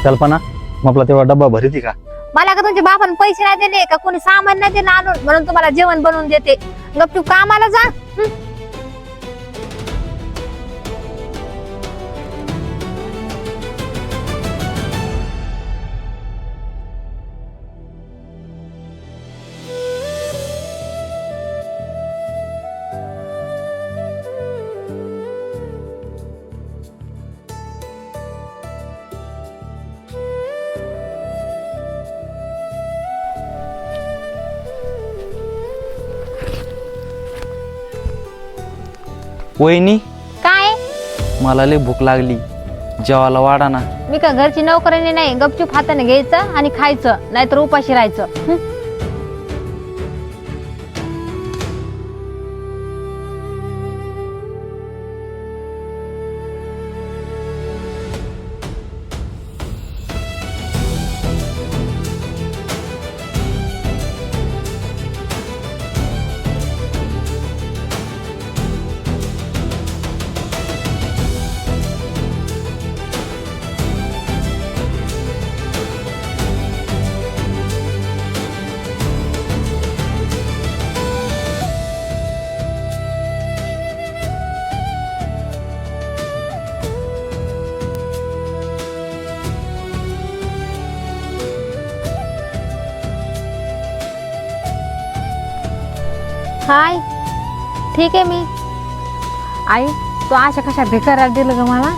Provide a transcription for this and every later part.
कल्पना मग आपला तेव्हा डब्बा भरती का? मला का तुमच्या बापाने पैसे नाही दिले का कोणी सामान नाही दिलं आणून म्हणून तुम्हाला जेवण बनवून देते. गपचूप कामाला जा. वहिनी काय मला लय भूक लागली, जेवायला वाढा ना. मी का घरची नोकरांनी नाही, गपचूप हाताने घ्यायचं आणि खायचं, नाहीतर उपाशी राहायचं. हाय, ठीक आहे मी. आई तू अशा कशा बेकारात दिलं ग मला?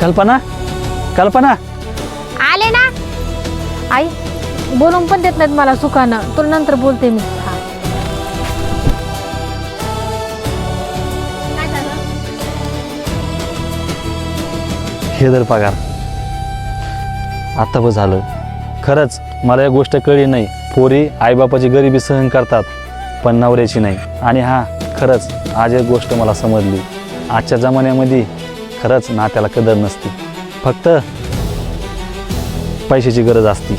कल्पना कल्पना आले ना. आई बोलून पण देत नाहीत मला सुखानं. तुला नंतर बोलते मी. हा. काय झालं? हे दर पगार आता बस झालं. खरंच मला एक गोष्ट कळली नाही, पोरी आईबापाची गरिबी सहन करतात पण नवऱ्याची नाही. आणि हा खरंच आज एक गोष्ट मला समजली, आजच्या जमान्यामध्ये खरंच नात्याला कदर नसते, फक्त पैशाची गरज असते.